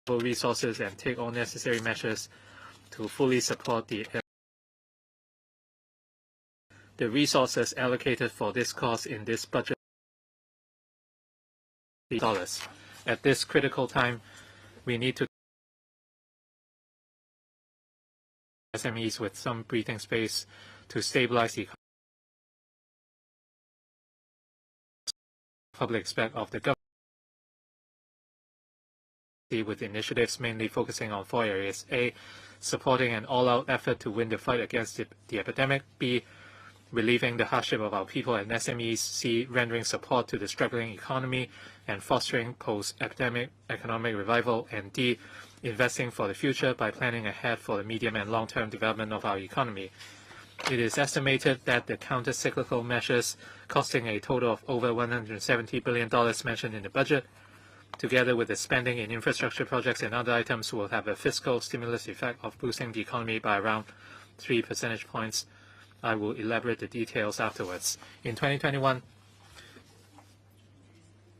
resources and take all necessary measures to fully support the resources allocated for this cause in this budget. At this critical time, we need to SMEs with some breathing space to stabilize the public expect of the government, with initiatives mainly focusing on 4 areas. A. Supporting an all-out effort to win the fight against the epidemic. B. Relieving the hardship of our people and SMEs. C. Rendering support to the struggling economy and fostering post-epidemic economic revival. And D. Investing for the future by planning ahead for the medium and long-term development of our economy. It is estimated that the counter-cyclical measures costing a total of over $170 billion mentioned in the budget, together with the spending in infrastructure projects and other items, will have a fiscal stimulus effect of boosting the economy by around 3 percentage points. I will elaborate the details afterwards. In 2021,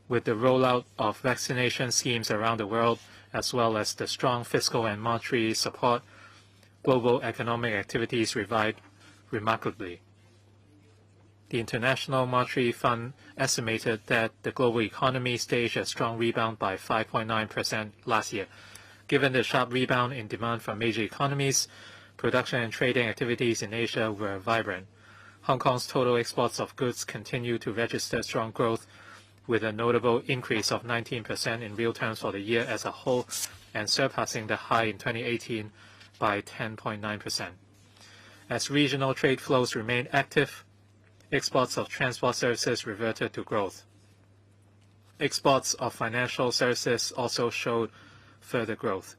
with the rollout of vaccination schemes around the world, as well as the strong fiscal and monetary support, global economic activities revived remarkably. The International Monetary Fund estimated that the global economy staged a strong rebound by 5.9% last year. Given the sharp rebound in demand from major economies, production and trading activities in Asia were vibrant. Hong Kong's total exports of goods continue to register strong growth, with a notable increase of 19% in real terms for the year as a whole, and surpassing the high in 2018 by 10.9%. As regional trade flows remained active, exports of transport services reverted to growth. Exports of financial services also showed further growth.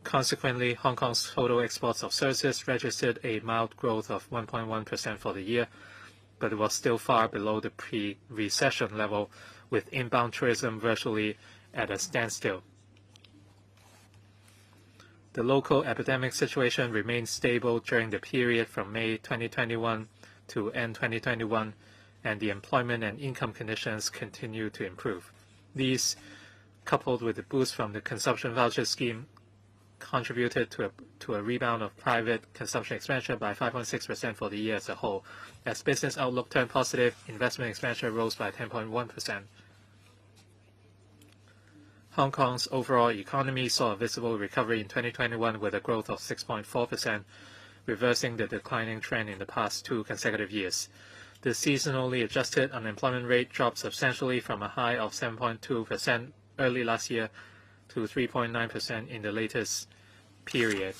Consequently, Hong Kong's total exports of services registered a mild growth of 1.1% for the year, but it was still far below the pre-recession level, with inbound tourism virtually at a standstill. The local epidemic situation remained stable during the period from May 2021 to end 2021, and the employment and income conditions continue to improve. These, coupled with the boost from the consumption voucher scheme, contributed to a rebound of private consumption expenditure by 5.6% for the year as a whole. As business outlook turned positive, investment expenditure rose by 10.1%. Hong Kong's overall economy saw a visible recovery in 2021 with a growth of 6.4%, reversing the declining trend in the past 2 consecutive years. The seasonally adjusted unemployment rate dropped substantially from a high of 7.2% early last year to 3.9% in the latest period.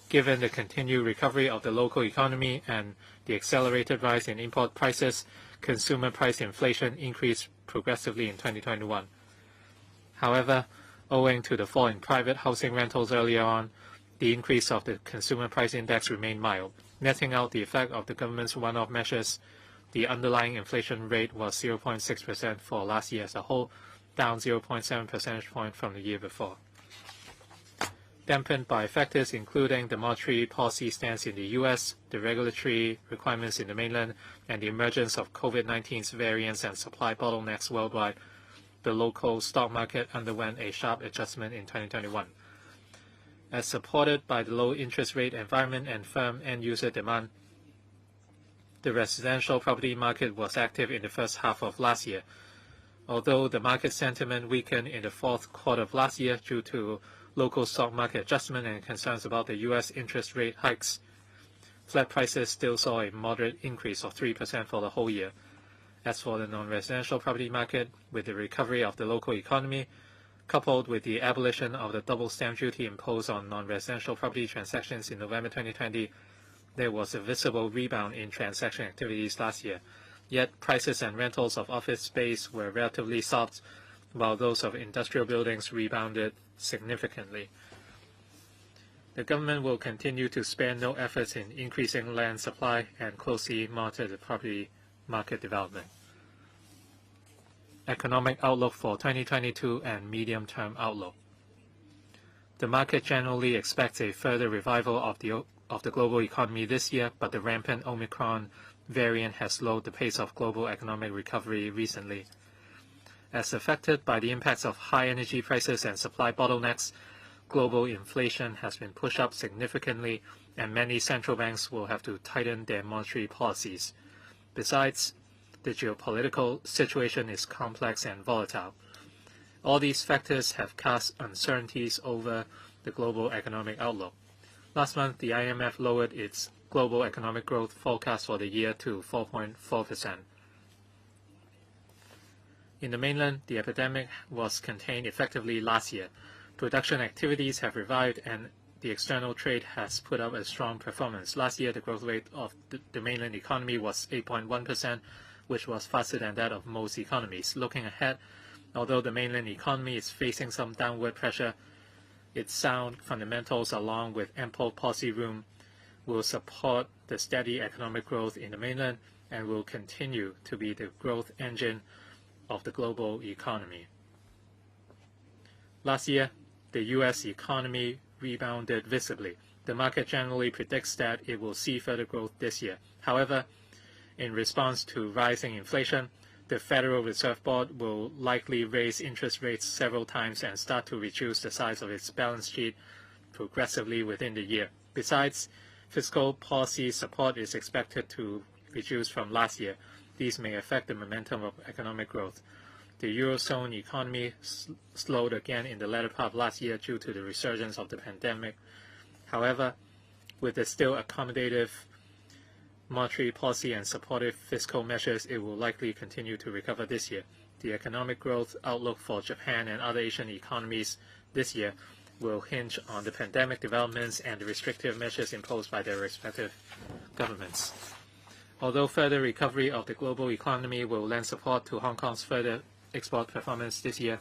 Given the continued recovery of the local economy and the accelerated rise in import prices, consumer price inflation increased progressively in 2021. However, owing to the fall in private housing rentals earlier on, the increase of the consumer price index remained mild. Netting out the effect of the government's one-off measures, the underlying inflation rate was 0.6% for last year as a whole, down 0.7 percentage point from the year before. Dampened by factors including the monetary policy stance in the U.S., the regulatory requirements in the mainland, and the emergence of COVID-19's variants and supply bottlenecks worldwide, the local stock market underwent a sharp adjustment in 2021. As supported by the low interest rate environment and firm end-user demand, the residential property market was active in the first half of last year. Although the market sentiment weakened in the fourth quarter of last year due to local stock market adjustment and concerns about the U.S. interest rate hikes, flat prices still saw a moderate increase of 3% for the whole year. As for the non-residential property market, with the recovery of the local economy, coupled with the abolition of the double stamp duty imposed on non-residential property transactions in November 2020, there was a visible rebound in transaction activities last year. Yet prices and rentals of office space were relatively soft, while those of industrial buildings rebounded significantly. The government will continue to spare no efforts in increasing land supply and closely monitor the property market development. Economic outlook for 2022 and medium-term outlook. The market generally expects a further revival of the global economy this year, but the rampant Omicron variant has slowed the pace of global economic recovery recently. As affected by the impacts of high energy prices and supply bottlenecks, global inflation has been pushed up significantly, and many central banks will have to tighten their monetary policies. Besides, the geopolitical situation is complex and volatile. All these factors have cast uncertainties over the global economic outlook. Last month, the IMF lowered its global economic growth forecast for the year to 4.4%. In the mainland, the epidemic was contained effectively last year. Production activities have revived, and the external trade has put up a strong performance. Last year, the growth rate of the mainland economy was 8.1%, which was faster than that of most economies. Looking ahead, although the mainland economy is facing some downward pressure, its sound fundamentals along with ample policy room will support the steady economic growth in the mainland and will continue to be the growth engine of the global economy. Last year, the U.S. economy rebounded visibly. The market generally predicts that it will see further growth this year. However, in response to rising inflation, the Federal Reserve Board will likely raise interest rates several times and start to reduce the size of its balance sheet progressively within the year. Besides, fiscal policy support is expected to reduce from last year. These may affect the momentum of economic growth. The Eurozone economy slowed again in the latter part of last year due to the resurgence of the pandemic. However, with the still accommodative monetary policy and supportive fiscal measures, it will likely continue to recover this year. The economic growth outlook for Japan and other Asian economies this year will hinge on the pandemic developments and the restrictive measures imposed by their respective governments. Although further recovery of the global economy will lend support to Hong Kong's further export performance this year,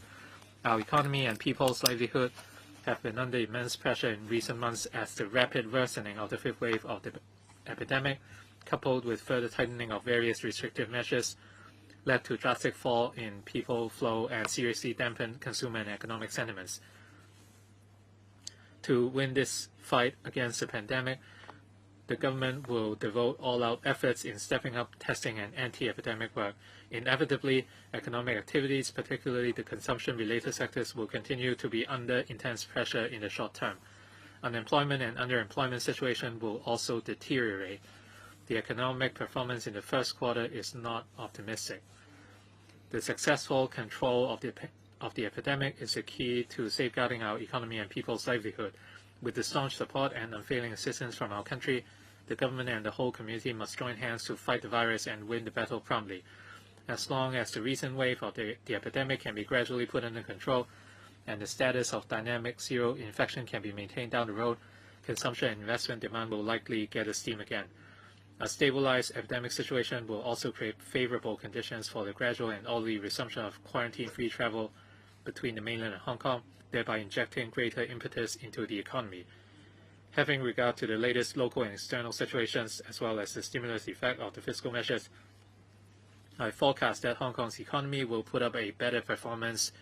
our economy and people's livelihood have been under immense pressure in recent months as the rapid worsening of the fifth wave of the epidemic, coupled with further tightening of various restrictive measures, led to drastic fall in people flow and seriously dampened consumer and economic sentiments. To win this fight against the pandemic, the government will devote all-out efforts in stepping up testing and anti-epidemic work. Inevitably, economic activities, particularly the consumption-related sectors, will continue to be under intense pressure in the short term. Unemployment and underemployment situation will also deteriorate. The economic performance in the first quarter is not optimistic. The successful control of the epidemic is the key to safeguarding our economy and people's livelihood. With the staunch support and unfailing assistance from our country, the government and the whole community must join hands to fight the virus and win the battle promptly. As long as the recent wave of the epidemic can be gradually put under control and the status of dynamic zero infection can be maintained down the road, consumption and investment demand will likely get a steam again. A stabilized epidemic situation will also create favorable conditions for the gradual and orderly resumption of quarantine-free travel between the mainland and Hong Kong, thereby injecting greater impetus into the economy. Having regard to the latest local and external situations, as well as the stimulus effect of the fiscal measures, I forecast that Hong Kong's economy will put up a better performance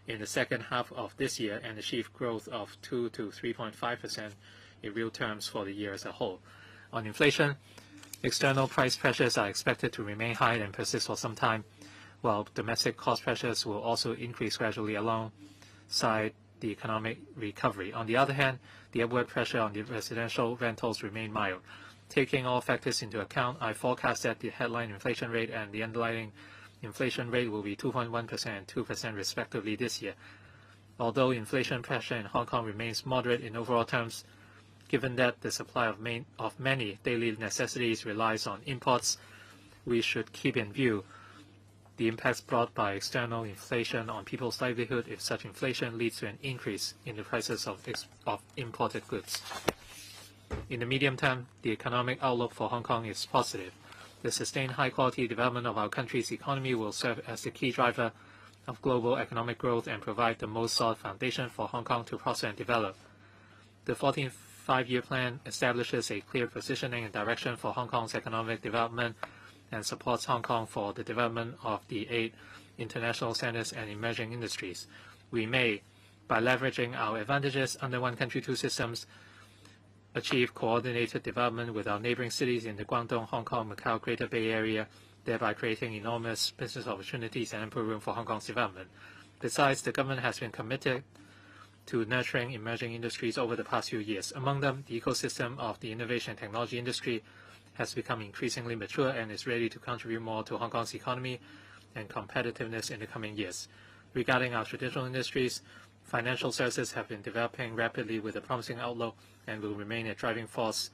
in the second half of this year and achieve growth of 2 to 3.5% in real terms for the year as a whole. On inflation, external price pressures are expected to remain high and persist for some time, while domestic cost pressures will also increase gradually alongside the economic recovery. On the other hand, the upward pressure on the residential rentals remain mild. Taking all factors into account, I forecast that the headline inflation rate and the underlying inflation rate will be 2.1% and 2% respectively this year. Although inflation pressure in Hong Kong remains moderate in overall terms, given that the supply of many daily necessities relies on imports, we should keep in view the impacts brought by external inflation on people's livelihood if such inflation leads to an increase in the prices of imported goods. In the medium term, the economic outlook for Hong Kong is positive. The sustained high-quality development of our country's economy will serve as the key driver of global economic growth and provide the most solid foundation for Hong Kong to prosper and develop. The 14th Five-Year Plan establishes a clear positioning and direction for Hong Kong's economic development and supports Hong Kong for the development of the 8 international centers and emerging industries. We may, by leveraging our advantages under one country, two systems, achieve coordinated development with our neighboring cities in the Guangdong, Hong Kong, Macau, Greater Bay Area thereby creating enormous business opportunities and ample room for Hong Kong's development. Besides, the government has been committed to nurturing emerging industries over the past few years. Among them, the ecosystem of the innovation and technology industry has become increasingly mature and is ready to contribute more to Hong Kong's economy and competitiveness in the coming years. Regarding our traditional industries, financial services have been developing rapidly with a promising outlook and will remain a driving force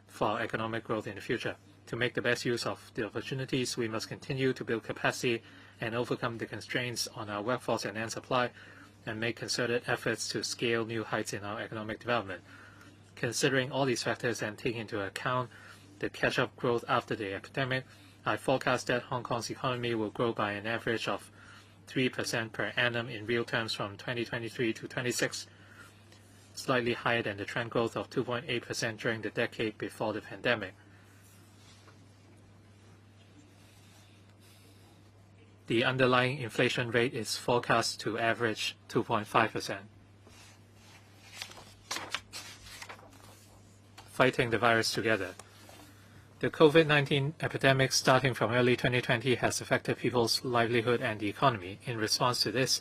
for our economic growth in the future. To make the best use of the opportunities, we must continue to build capacity and overcome the constraints on our workforce and end supply, and make concerted efforts to scale new heights in our economic development. Considering all these factors and taking into account the catch-up growth after the epidemic, I forecast that Hong Kong's economy will grow by an average of 3% per annum in real terms from 2023 to 26, slightly higher than the trend growth of 2.8% during the decade before the pandemic. The underlying inflation rate is forecast to average 2.5%. Fighting the virus together. The COVID-19 epidemic starting from early 2020 has affected people's livelihood and the economy. In response to this,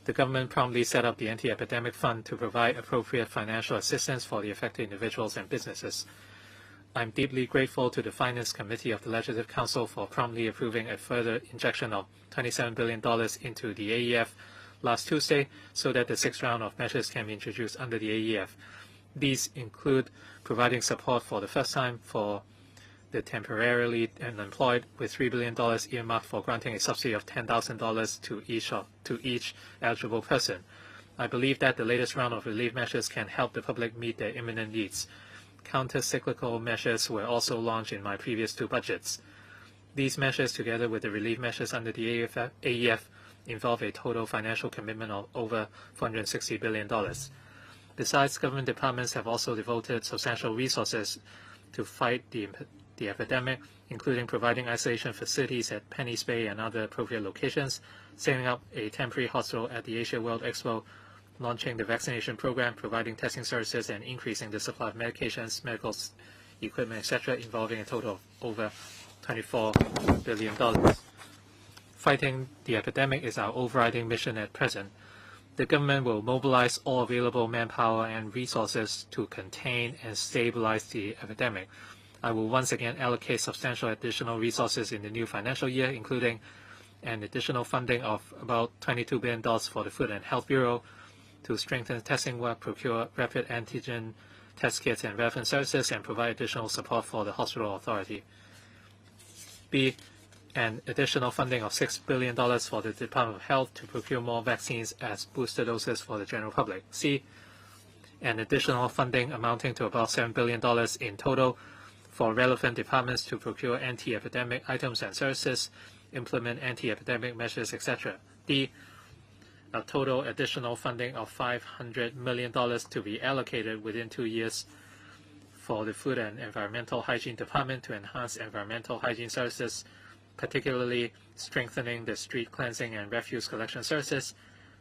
the government promptly set up the Anti-Epidemic Fund to provide appropriate financial assistance for the affected individuals and businesses. I'm deeply grateful to the Finance Committee of the Legislative Council for promptly approving a further injection of $27 billion into the AEF last Tuesday so that the sixth round of measures can be introduced under the AEF. These include providing support for the first time for the temporarily unemployed, with $3 billion earmarked for granting a subsidy of $10,000 to each eligible person. I believe that the latest round of relief measures can help the public meet their imminent needs. Counter-cyclical measures were also launched in my previous two budgets. These measures, together with the relief measures under the AEF, involve a total financial commitment of over $460 billion. Besides, government departments have also devoted substantial resources to fight the epidemic, including providing isolation facilities at Penny's Bay and other appropriate locations, setting up a temporary hospital at the Asia World Expo, launching the vaccination program, providing testing services, and increasing the supply of medications, medical equipment, etc., involving a total of over $24 billion. Fighting the epidemic is our overriding mission at present. The government will mobilize all available manpower and resources to contain and stabilize the epidemic. I will once again allocate substantial additional resources in the new financial year, including an additional funding of about $22 billion for the Food and Health Bureau to strengthen testing work, procure rapid antigen test kits and relevant services, and provide additional support for the hospital authority. B, an additional funding of $6 billion for the Department of Health to procure more vaccines as booster doses for the general public. C, an additional funding amounting to about $7 billion in total for relevant departments to procure anti-epidemic items and services, implement anti-epidemic measures, etc. D, a total additional funding of $500 million to be allocated within 2 years for the Food and Environmental Hygiene Department to enhance environmental hygiene services, particularly strengthening the street cleansing and refuse collection services,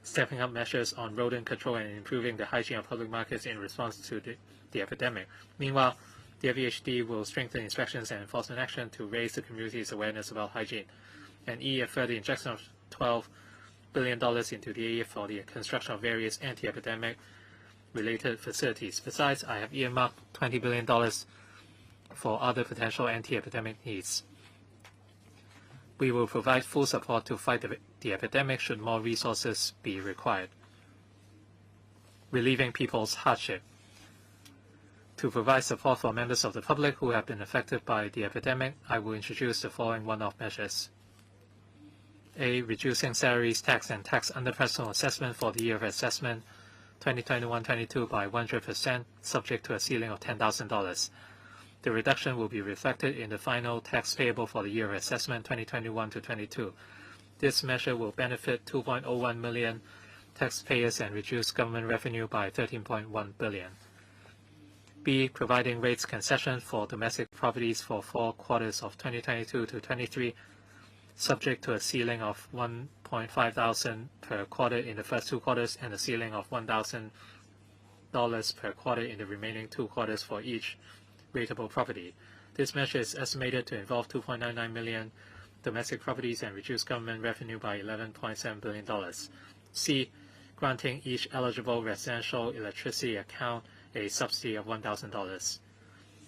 stepping up measures on rodent control, and improving the hygiene of public markets in response to the epidemic. Meanwhile, the FEHD will strengthen inspections and enforcement action to raise the community's awareness about hygiene. And E, a further injection of $12 billion into the AEF for the construction of various anti-epidemic related facilities. Besides, I have earmarked $20 billion for other potential anti-epidemic needs. We will provide full support to fight the epidemic should more resources be required. Relieving people's hardship. To provide support for members of the public who have been affected by the epidemic, I will introduce the following one-off measures. A, reducing salaries, tax, and tax under personal assessment for the year of assessment 2021-22 by 100%, subject to a ceiling of $10,000. The reduction will be reflected in the final tax payable for the year of assessment 2021-22. This measure will benefit 2.01 million taxpayers and reduce government revenue by $13.1 billion. B, providing rates concession for domestic properties for 4 quarters of 2022-23, subject to a ceiling of $1,500 per quarter in the first 2 quarters and a ceiling of $1,000 per quarter in the remaining 2 quarters for each rateable property. This measure is estimated to involve $2.99 million domestic properties and reduce government revenue by $11.7 billion. C. Granting each eligible residential electricity account a subsidy of $1,000.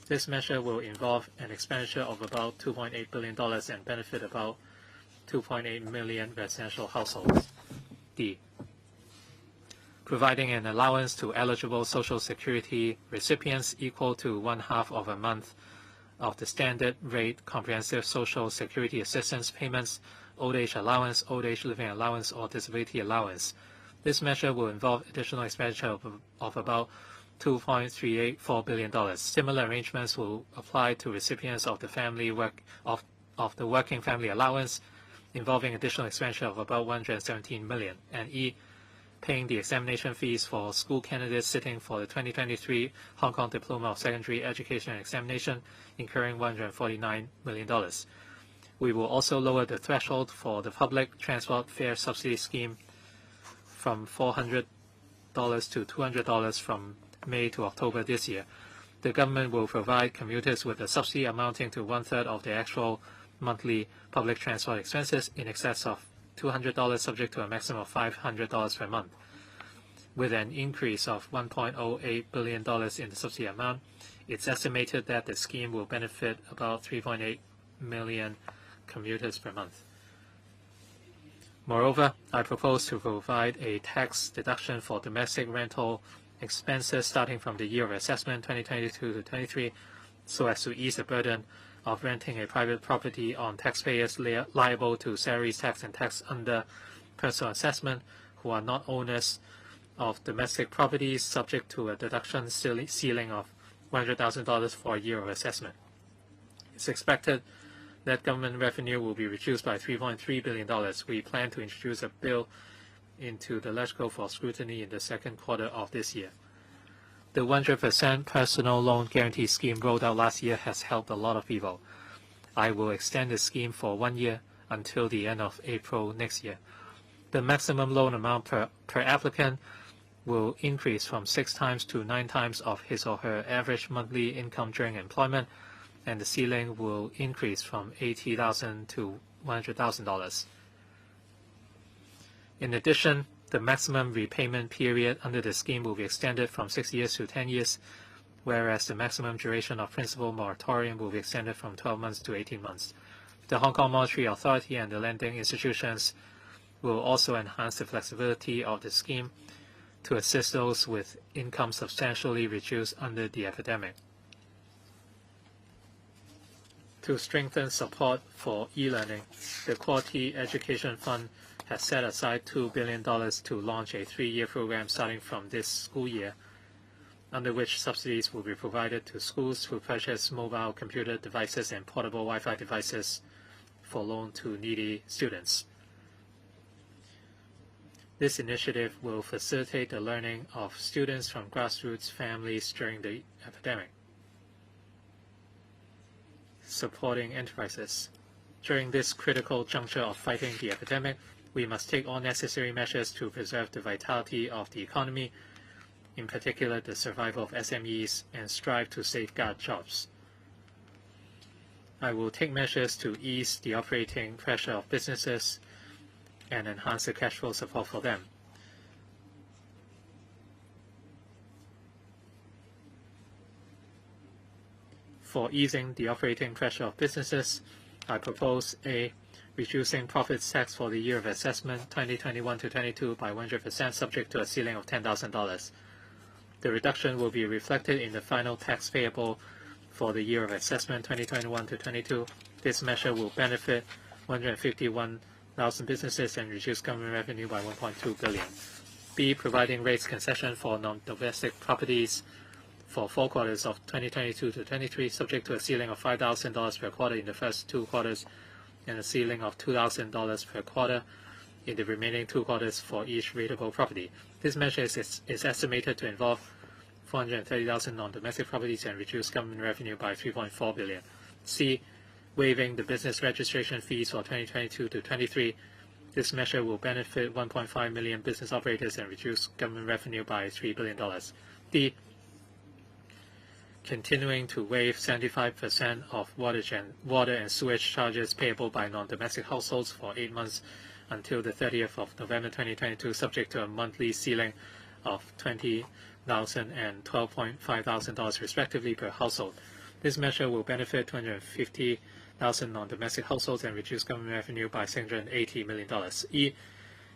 This measure will involve an expenditure of about $2.8 billion and benefit about 2.8 million residential households. D. Providing an allowance to eligible Social Security recipients equal to 1/2 of a month of the standard rate comprehensive Social Security assistance payments, old age allowance, old age living allowance, or disability allowance. This measure will involve additional expenditure of about $2.384 billion. Similar arrangements will apply to recipients of the Working Family Allowance, involving additional expenditure of about $117 million. And E. Paying the examination fees for school candidates sitting for the 2023 Hong Kong Diploma of Secondary Education Examination, incurring $149 million. We will also lower the threshold for the public transport fare subsidy scheme from $400 to $200 from May to October this year. The government will provide commuters with a subsidy amounting to 1/3 of their actual monthly public transport expenses in excess of $200 subject to a maximum of $500 per month. With an increase of $1.08 billion in the subsidy amount, it's estimated that the scheme will benefit about 3.8 million commuters per month. Moreover, I propose to provide a tax deduction for domestic rental expenses starting from the year of assessment 2022 to 23, so as to ease the burden of renting a private property on taxpayers liable to salaries tax and tax under personal assessment who are not owners of domestic properties, subject to a deduction ceiling of $100,000 for a year of assessment. It's expected that government revenue will be reduced by $3.3 billion. We plan to introduce a bill into the legislature for scrutiny in the second quarter of this year. The 100% personal loan guarantee scheme rolled out last year has helped a lot of people. I will extend the scheme for 1 year until the end of April next year. The maximum loan amount per applicant will increase from 6 times to 9 times of his or her average monthly income during employment, and the ceiling will increase from $80,000 to $100,000. In addition, the maximum repayment period under the scheme will be extended from 6 years to 10 years, whereas the maximum duration of principal moratorium will be extended from 12 months to 18 months. The Hong Kong Monetary Authority and the lending institutions will also enhance the flexibility of the scheme to assist those with income substantially reduced under the epidemic. To strengthen support for e-learning, the Quality Education Fund has set aside $2 billion to launch a 3-year program starting from this school year, under which subsidies will be provided to schools who purchase mobile computer devices and portable Wi-Fi devices for loan to needy students. This initiative will facilitate the learning of students from grassroots families during the epidemic. Supporting enterprises. During this critical juncture of fighting the epidemic, we must take all necessary measures to preserve the vitality of the economy, in particular the survival of SMEs, and strive to safeguard jobs. I will take measures to ease the operating pressure of businesses and enhance the cash flow support for them. For easing the operating pressure of businesses, I propose A. Reducing profits tax for the year of assessment 2021 to 22 by 100% subject to a ceiling of $10,000. The reduction will be reflected in the final tax payable for the year of assessment 2021 to 22. This measure will benefit 151,000 businesses and reduce government revenue by $1.2 billion. B. Providing rates concession for non-domestic properties for 4 quarters of 2022 to 23, subject to a ceiling of $5,000 per quarter in the first 2 quarters and a ceiling of $2,000 per quarter in the remaining 2 quarters for each rateable property. This measure is estimated to involve 430,000 non-domestic properties and reduce government revenue by $3.4 billion. C. Waiving the business registration fees for 2022 to 23. This measure will benefit 1.5 million business operators and reduce government revenue by $3 billion. D. continuing to waive 75% of water and sewage charges payable by non-domestic households for 8 months until the 30th of November 2022, subject to a monthly ceiling of $20,000 and $12,500 respectively per household. This measure will benefit 250,000 non-domestic households and reduce government revenue by $680 million. E.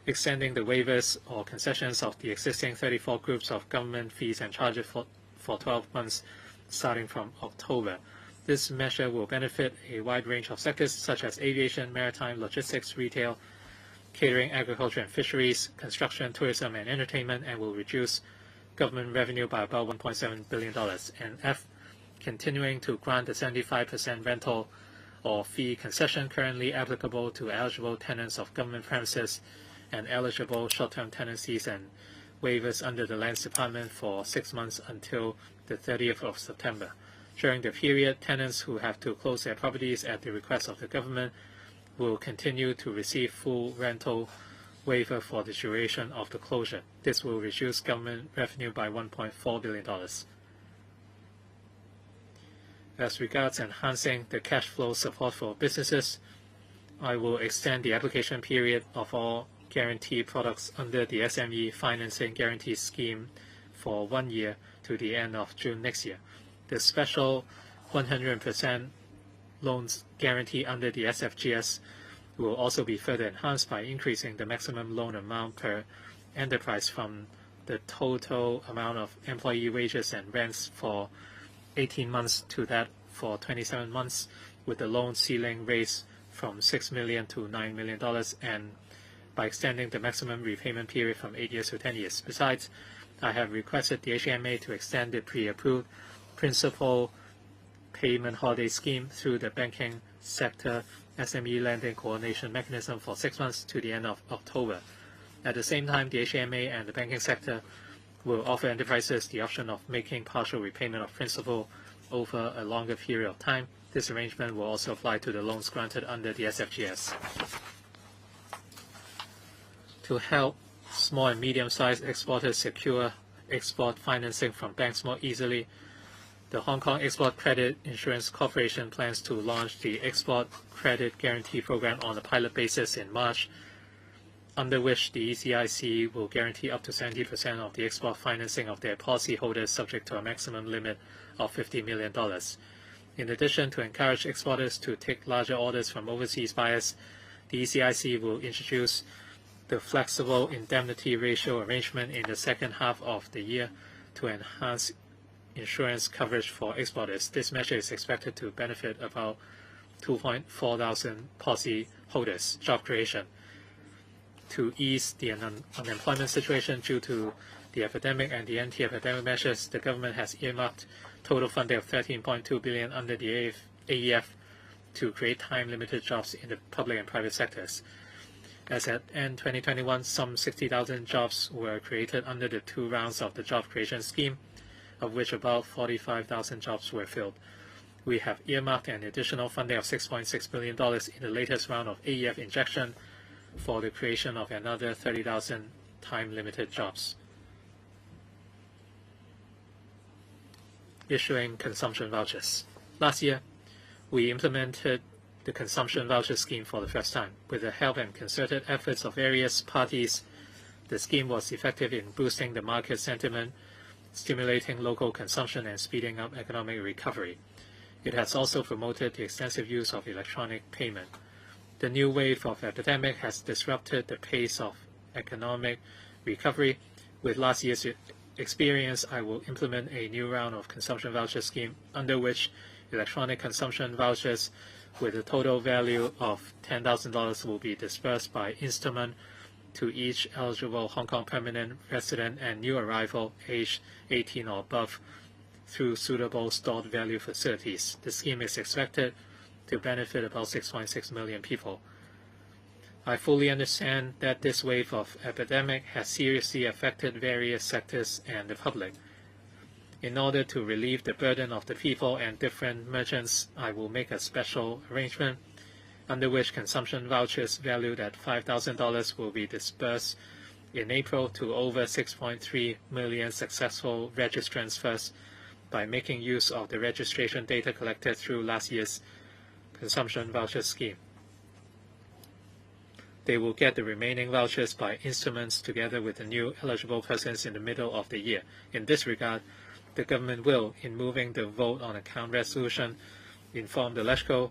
Extending the waivers or concessions of the existing 34 groups of government fees and charges for 12 months starting from October. This measure will benefit a wide range of sectors such as aviation, maritime, logistics, retail, catering, agriculture and fisheries, construction, tourism and entertainment, and will reduce government revenue by about $1.7 billion. And F. Continuing to grant the 75% rental or fee concession currently applicable to eligible tenants of government premises and eligible short-term tenancies and waivers under the Lands Department for 6 months until the 30th of September. During the period, tenants who have to close their properties at the request of the government will continue to receive full rental waiver for the duration of the closure. This will reduce government revenue by $1.4 billion. As regards enhancing the cash flow support for businesses, I will extend the application period of all guarantee products under the SME Financing Guarantee Scheme for 1 year to the end of June next year. The special 100% loans guarantee under the SFGS will also be further enhanced by increasing the maximum loan amount per enterprise from the total amount of employee wages and rents for 18 months to that for 27 months, with the loan ceiling raised from $6 million to $9 million, and by extending the maximum repayment period from 8 years to 10 years. Besides, I have requested the HMA to extend the pre-approved principal payment holiday scheme through the banking sector SME lending coordination mechanism for 6 months to the end of October. At the same time, the HMA and the banking sector will offer enterprises the option of making partial repayment of principal over a longer period of time. This arrangement will also apply to the loans granted under the SFGS. To help small and medium-sized exporters secure export financing from banks more easily, the Hong Kong Export Credit Insurance Corporation plans to launch the Export Credit Guarantee Program on a pilot basis in March, under which the ECIC will guarantee up to 70% of the export financing of their policyholders subject to a maximum limit of $50 million. In addition, to encourage exporters to take larger orders from overseas buyers, the ECIC will introduce the flexible indemnity ratio arrangement in the second half of the year to enhance insurance coverage for exporters. This measure is expected to benefit about 2.4 thousand policyholders. Job creation. To ease the unemployment situation due to the epidemic and the anti-epidemic measures, the government has earmarked total funding of $13.2 billion under the AEF to create time-limited jobs in the public and private sectors. As at end 2021, some 60,000 jobs were created under the 2 rounds of the job creation scheme, of which about 45,000 jobs were filled. We have earmarked an additional funding of $6.6 billion in the latest round of AEF injection for the creation of another 30,000 time-limited jobs. Issuing consumption vouchers. Last year, we implemented the consumption voucher scheme for the first time. With the help and concerted efforts of various parties, the scheme was effective in boosting the market sentiment, stimulating local consumption, and speeding up economic recovery. It has also promoted the extensive use of electronic payment. The new wave of epidemic has disrupted the pace of economic recovery. With last year's experience, I will implement a new round of consumption voucher scheme under which electronic consumption vouchers with a total value of $10,000 will be disbursed by instrument to each eligible Hong Kong permanent resident and new arrival aged 18 or above through suitable stored value facilities. The scheme is expected to benefit about 6.6 million people. I fully understand that this wave of epidemic has seriously affected various sectors and the public. In order to relieve the burden of the people and different merchants, I will make a special arrangement under which consumption vouchers valued at $5,000 will be disbursed in April to over 6.3 million successful registrants first, by making use of the registration data collected through last year's consumption voucher scheme. They will get the remaining vouchers by instruments together with the new eligible persons in the middle of the year. In this regard, the government will, in moving the vote on account resolution, inform the LegCo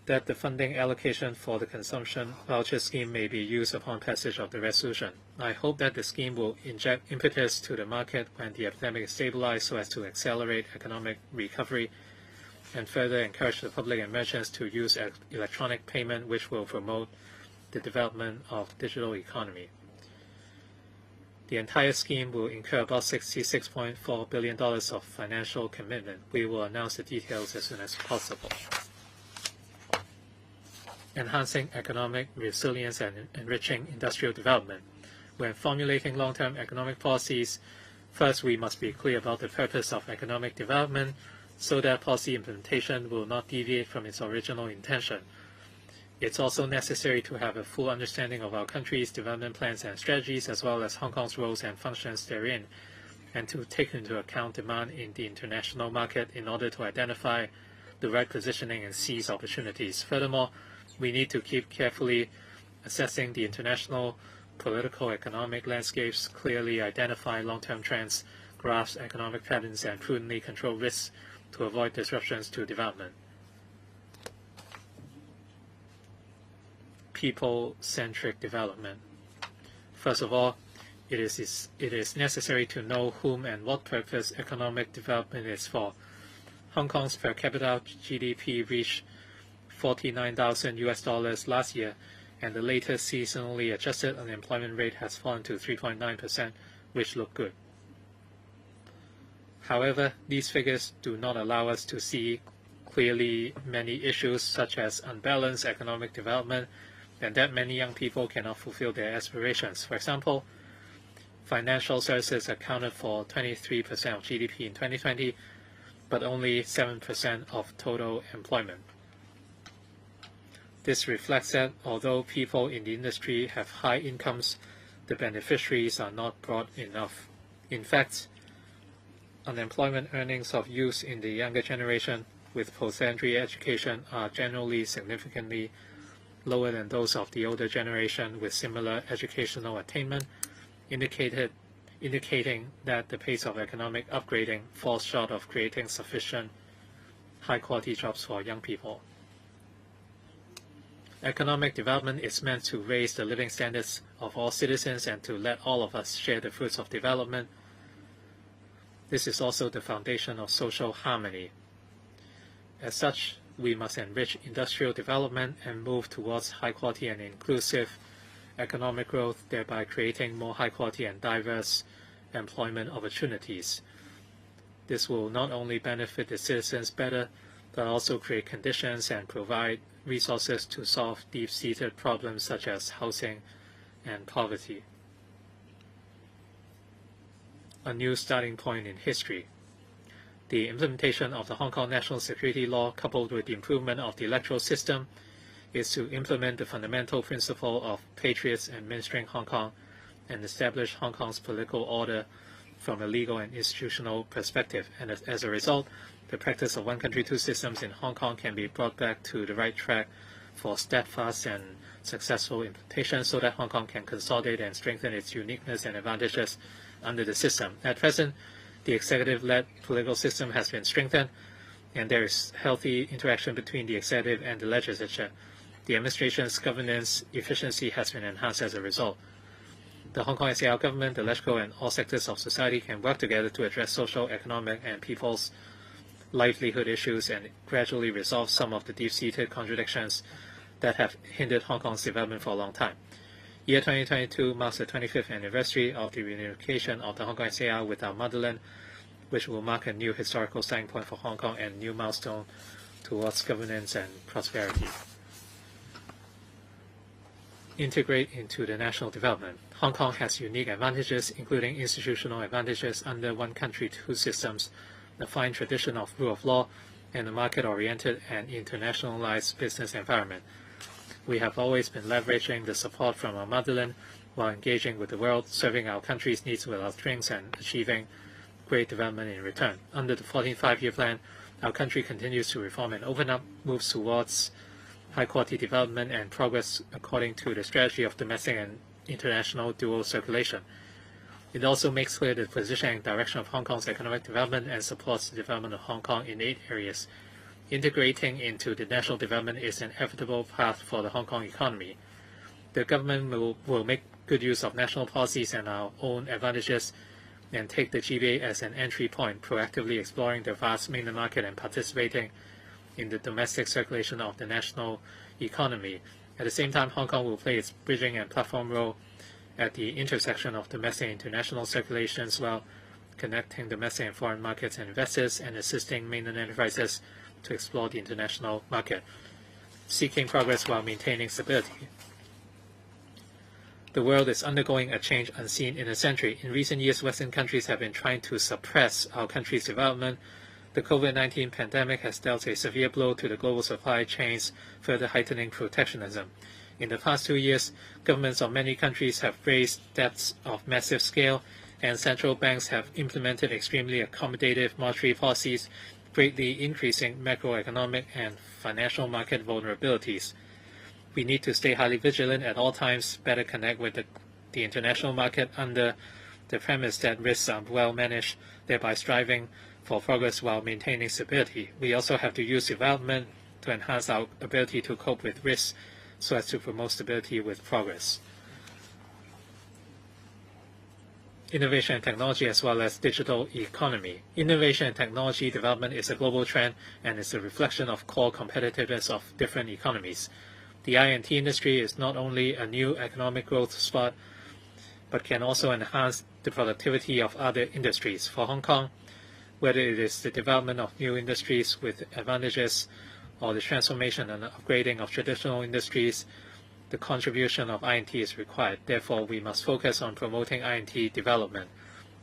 that the funding allocation for the consumption voucher scheme may be used upon passage of the resolution. I hope that the scheme will inject impetus to the market when the epidemic is stabilized so as to accelerate economic recovery and further encourage the public and merchants to use electronic payment, which will promote the development of digital economy. The entire scheme will incur about $66.4 billion of financial commitment. We will announce the details as soon as possible. Enhancing economic resilience and enriching industrial development. When formulating long-term economic policies, first we must be clear about the purpose of economic development so that policy implementation will not deviate from its original intention. It's also necessary to have a full understanding of our country's development plans and strategies, as well as Hong Kong's roles and functions therein, and to take into account demand in the international market in order to identify the right positioning and seize opportunities. Furthermore, we need to keep carefully assessing the international political economic landscapes, clearly identify long-term trends, grasp economic patterns, and prudently control risks to avoid disruptions to development. People-centric development. First of all, it is necessary to know whom and what purpose economic development is for. Hong Kong's per capita GDP reached $49,000 last year, and the latest seasonally adjusted unemployment rate has fallen to 3.9%, which look good. However, these figures do not allow us to see clearly many issues such as unbalanced economic development and that many young people cannot fulfill their aspirations. For example, financial services accounted for 23% of GDP in 2020, but only 7% of total employment. This reflects that although people in the industry have high incomes, the beneficiaries are not broad enough. In fact, unemployment earnings of youth in the younger generation with post-secondary education are generally significantly lower than those of the older generation with similar educational attainment, indicating that the pace of economic upgrading falls short of creating sufficient high-quality jobs for young people. Economic development is meant to raise the living standards of all citizens and to let all of us share the fruits of development. This is also the foundation of social harmony. As such, we must enrich industrial development and move towards high-quality and inclusive economic growth, thereby creating more high-quality and diverse employment opportunities. This will not only benefit the citizens better, but also create conditions and provide resources to solve deep-seated problems such as housing and poverty. A new starting point in history. The implementation of the Hong Kong National Security Law, coupled with the improvement of the electoral system, is to implement the fundamental principle of patriots administering Hong Kong and establish Hong Kong's political order from a legal and institutional perspective. And as a result, the practice of one country, two systems in Hong Kong can be brought back to the right track for steadfast and successful implementation so that Hong Kong can consolidate and strengthen its uniqueness and advantages under the system. At present, the executive-led political system has been strengthened, and there is healthy interaction between the executive and the legislature. The administration's governance efficiency has been enhanced as a result. The Hong Kong SAR government, the LegCo, and all sectors of society can work together to address social, economic, and people's livelihood issues and gradually resolve some of the deep-seated contradictions that have hindered Hong Kong's development for a long time. Year 2022 marks the 25th anniversary of the reunification of the Hong Kong SAR with our motherland, which will mark a new historical starting point for Hong Kong and a new milestone towards governance and prosperity. Integrate into the national development. Hong Kong has unique advantages, including institutional advantages under one country, two systems, a fine tradition of rule of law, and a market-oriented and internationalized business environment. We have always been leveraging the support from our motherland while engaging with the world, serving our country's needs with our strengths and achieving great development in return. Under the 14th Five-Year Plan, our country continues to reform and open up, moves towards high-quality development and progress according to the strategy of domestic and international dual circulation. It also makes clear the position and direction of Hong Kong's economic development and supports the development of Hong Kong in 8 areas. Integrating into the national development is an inevitable path for the Hong Kong economy. The government will make good use of national policies and our own advantages and take the GBA as an entry point, proactively exploring the vast mainland market and participating in the domestic circulation of the national economy. At the same time, Hong Kong will play its bridging and platform role at the intersection of domestic and international circulations while connecting domestic and foreign markets and investors and assisting mainland enterprises to explore the international market, seeking progress while maintaining stability. The world is undergoing a change unseen in a century. In recent years, Western countries have been trying to suppress our country's development. The COVID-19 pandemic has dealt a severe blow to the global supply chains, further heightening protectionism. In the past 2 years, governments of many countries have raised debts of massive scale, and central banks have implemented extremely accommodative monetary policies, greatly increasing macroeconomic and financial market vulnerabilities. We need to stay highly vigilant at all times, better connect with the international market under the premise that risks are well managed, thereby striving for progress while maintaining stability. We also have to use development to enhance our ability to cope with risks so as to promote stability with progress. Innovation and technology as well as digital economy. Innovation and technology development is a global trend and is a reflection of core competitiveness of different economies. The I&T industry is not only a new economic growth spot, but can also enhance the productivity of other industries. For Hong Kong, whether it is the development of new industries with advantages or the transformation and upgrading of traditional industries, the contribution of I&T is required. Therefore, we must focus on promoting I&T development.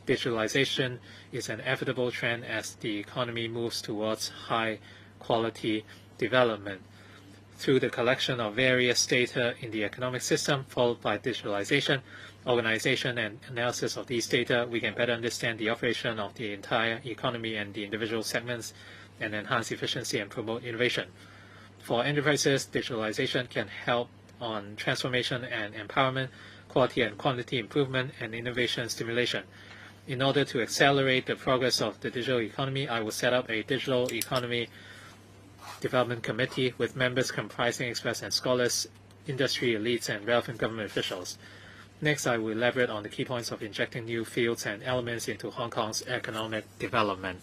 Digitalization is an inevitable trend as the economy moves towards high-quality development. Through the collection of various data in the economic system, followed by digitalization, organization, and analysis of these data, we can better understand the operation of the entire economy and the individual segments and enhance efficiency and promote innovation. For enterprises, digitalization can help on transformation and empowerment, quality and quantity improvement, and innovation stimulation. In order to accelerate the progress of the digital economy, I will set up a digital economy development committee with members comprising experts and scholars, industry elites, and relevant government officials. Next, I will elaborate on the key points of injecting new fields and elements into Hong Kong's economic development.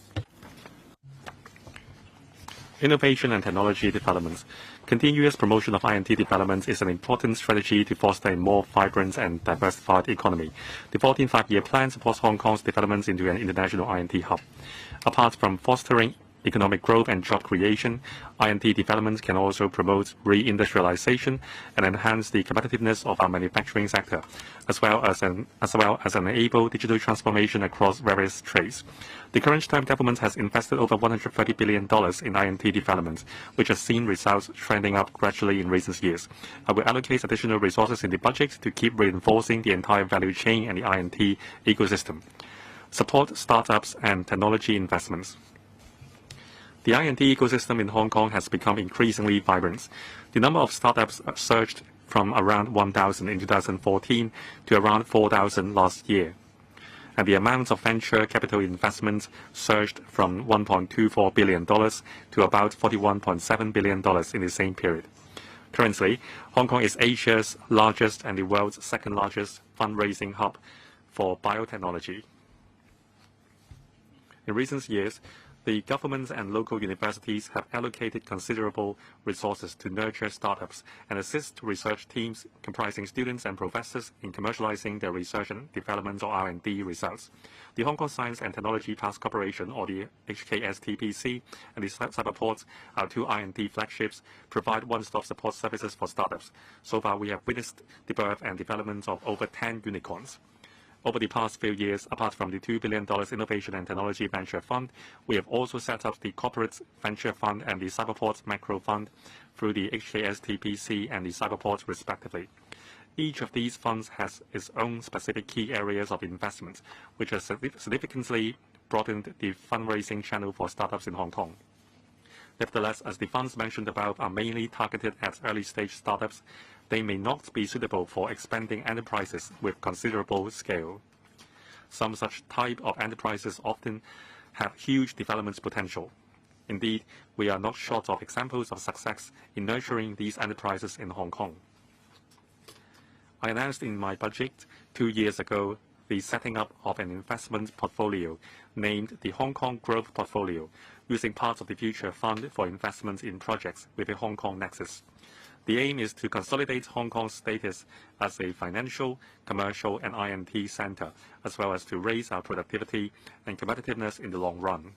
Innovation and technology developments. Continuous promotion of I&T development is an important strategy to foster a more vibrant and diversified economy. The 14th Five-Year Plan supports Hong Kong's development into an international I&T hub. Apart from fostering economic growth and job creation, I&T development can also promote re-industrialization and enhance the competitiveness of our manufacturing sector, as well as enable digital transformation across various trades. The current term government has invested over $130 billion in I&T development, which has seen results trending up gradually in recent years. I will allocate additional resources in the budget to keep reinforcing the entire value chain and the I&T ecosystem. Support startups and technology investments. The I&T ecosystem in Hong Kong has become increasingly vibrant. The number of startups surged from around 1,000 in 2014 to around 4,000 last year. And the amount of venture capital investment surged from $1.24 billion to about $41.7 billion in the same period. Currently, Hong Kong is Asia's largest and the world's second largest fundraising hub for biotechnology. In recent years, the governments and local universities have allocated considerable resources to nurture startups and assist research teams comprising students and professors in commercializing their research and development or R&D results. The Hong Kong Science and Technology Parks Corporation, or the HKSTPC, and the Cyberport, our two R&D flagships, provide one-stop support services for startups. So far, we have witnessed the birth and development of over 10 unicorns. Over the past few years, apart from the $2 billion Innovation and Technology Venture Fund, we have also set up the Corporate Venture Fund and the Cyberport Macro Fund through the HKSTPC and the Cyberport respectively. Each of these funds has its own specific key areas of investment, which has significantly broadened the fundraising channel for startups in Hong Kong. Nevertheless, as the funds mentioned above are mainly targeted at early-stage startups, they may not be suitable for expanding enterprises with considerable scale. Some such type of enterprises often have huge development potential. Indeed, we are not short of examples of success in nurturing these enterprises in Hong Kong. I announced in my budget 2 years ago the setting up of an investment portfolio named the Hong Kong Growth Portfolio, using parts of the future fund for investments in projects with a Hong Kong nexus. The aim is to consolidate Hong Kong's status as a financial, commercial, and I&T center, as well as to raise our productivity and competitiveness in the long run.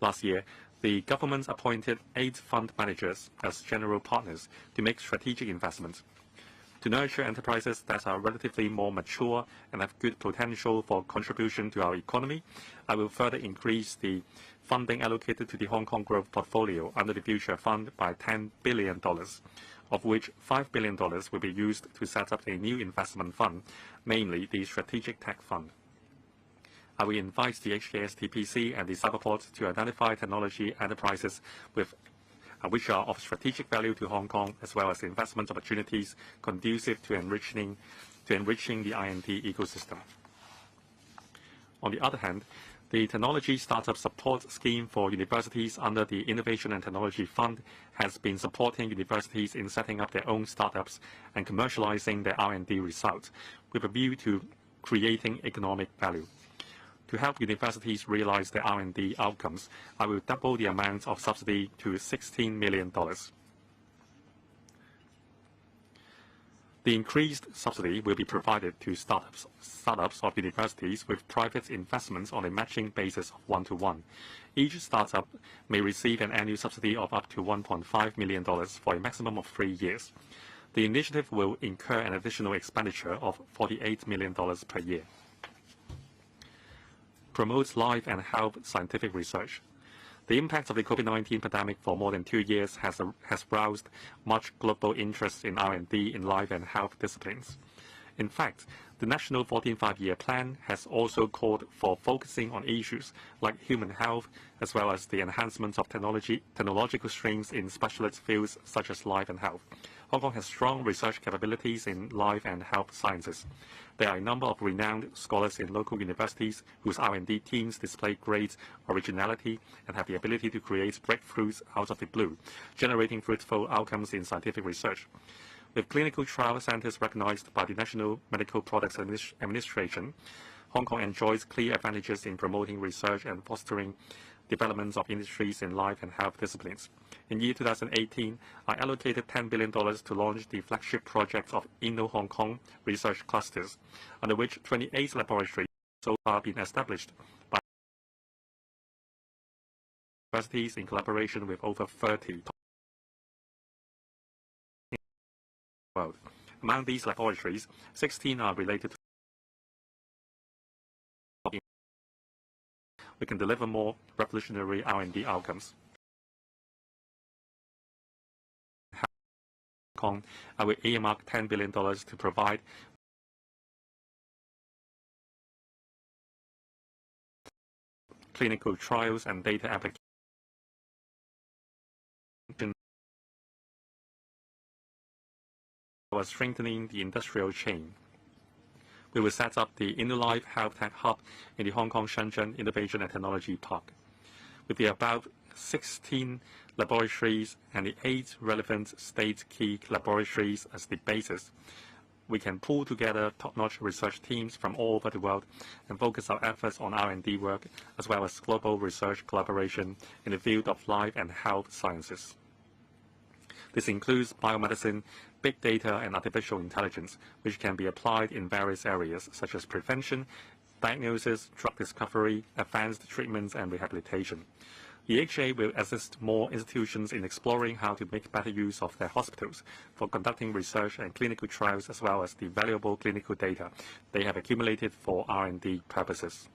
Last year, the government appointed 8 fund managers as general partners to make strategic investments. To nurture enterprises that are relatively more mature and have good potential for contribution to our economy, I will further increase the funding allocated to the Hong Kong Growth Portfolio under the Future Fund by $10 billion, of which $5 billion will be used to set up a new investment fund, namely the Strategic Tech Fund. I will invite the HKSTPC and the Cyberport to identify technology enterprises which are of strategic value to Hong Kong, as well as investment opportunities conducive to enriching the I&T ecosystem. On the other hand, the Technology Startup Support Scheme for universities under the Innovation and Technology Fund has been supporting universities in setting up their own startups and commercializing their R&D results, with a view to creating economic value. To help universities realize their R&D outcomes, I will double the amount of subsidy to $16 million. The increased subsidy will be provided to startups of universities with private investments on a matching basis of 1-to-1. Each startup may receive an annual subsidy of up to $1.5 million for a maximum of 3 years. The initiative will incur an additional expenditure of $48 million per year. Promotes life and health scientific research. The impact of the COVID-19 pandemic for more than 2 years has roused much global interest in R&D in life and health disciplines. In fact, the National 14th Five-Year Plan has also called for focusing on issues like human health, as well as the enhancement of technological strengths in specialist fields such as life and health. Hong Kong has strong research capabilities in life and health sciences. There are a number of renowned scholars in local universities whose R&D teams display great originality and have the ability to create breakthroughs out of the blue, generating fruitful outcomes in scientific research. With clinical trial centers recognized by the National Medical Products Administration, Hong Kong enjoys clear advantages in promoting research and fostering developments of industries in life and health disciplines. In year 2018, I allocated $10 billion to launch the flagship project of Inno-Hong Kong research clusters, under which 28 laboratories so far been established by universities in collaboration with over 30 world. Among these laboratories, 16 are related to we can deliver more revolutionary R&D outcomes. I will earmark $10 billion to provide clinical trials and data application while strengthening the industrial chain. We will set up the InnoLife Health Tech Hub in the Hong Kong Shenzhen Innovation and Technology Park. With the above 16 laboratories and the 8 relevant state key laboratories as the basis, we can pull together top-notch research teams from all over the world and focus our efforts on R&D work as well as global research collaboration in the field of life and health sciences. This includes biomedicine, big data, and artificial intelligence, which can be applied in various areas such as prevention, diagnosis, drug discovery, advanced treatments, and rehabilitation. The HA will assist more institutions in exploring how to make better use of their hospitals for conducting research and clinical trials, as well as the valuable clinical data they have accumulated for R&D purposes.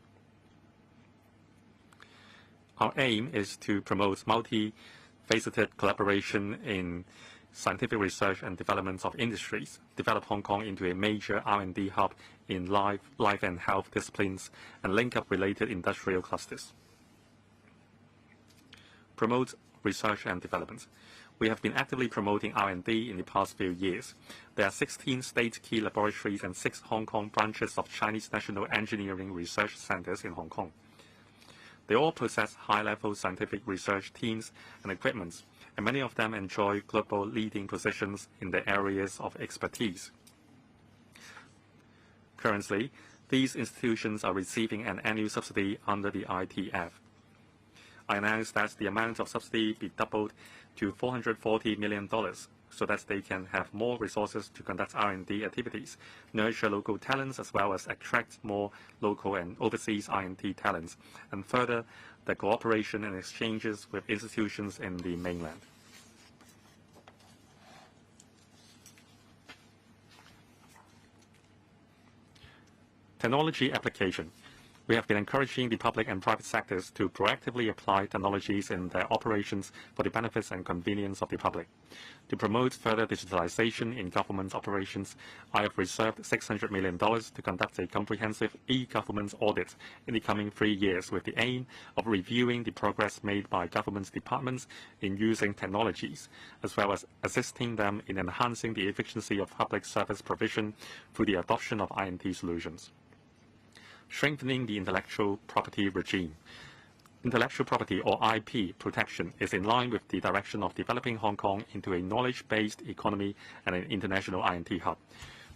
Our aim is to promote multi-faceted collaboration in scientific research and development of industries, develop Hong Kong into a major R&D hub in life and health disciplines, and link up related industrial clusters. Promote research and development. We have been actively promoting R&D in the past few years. There are 16 state key laboratories and 6 Hong Kong branches of Chinese National Engineering Research Centers in Hong Kong. They all possess high-level scientific research teams and equipment, and many of them enjoy global leading positions in their areas of expertise. Currently, these institutions are receiving an annual subsidy under the ITF. I announced that the amount of subsidy be doubled to $440 million so that they can have more resources to conduct R&D activities, nurture local talents, as well as attract more local and overseas R&D talents, and further the cooperation and exchanges with institutions in the mainland. Technology application. We have been encouraging the public and private sectors to proactively apply technologies in their operations for the benefits and convenience of the public. To promote further digitalization in government operations, I have reserved $600 million to conduct a comprehensive e-government audit in the coming 3 years with the aim of reviewing the progress made by government departments in using technologies, as well as assisting them in enhancing the efficiency of public service provision through the adoption of INT solutions. Strengthening the intellectual property regime. Intellectual property, or IP, protection is in line with the direction of developing Hong Kong into a knowledge-based economy and an international INT hub.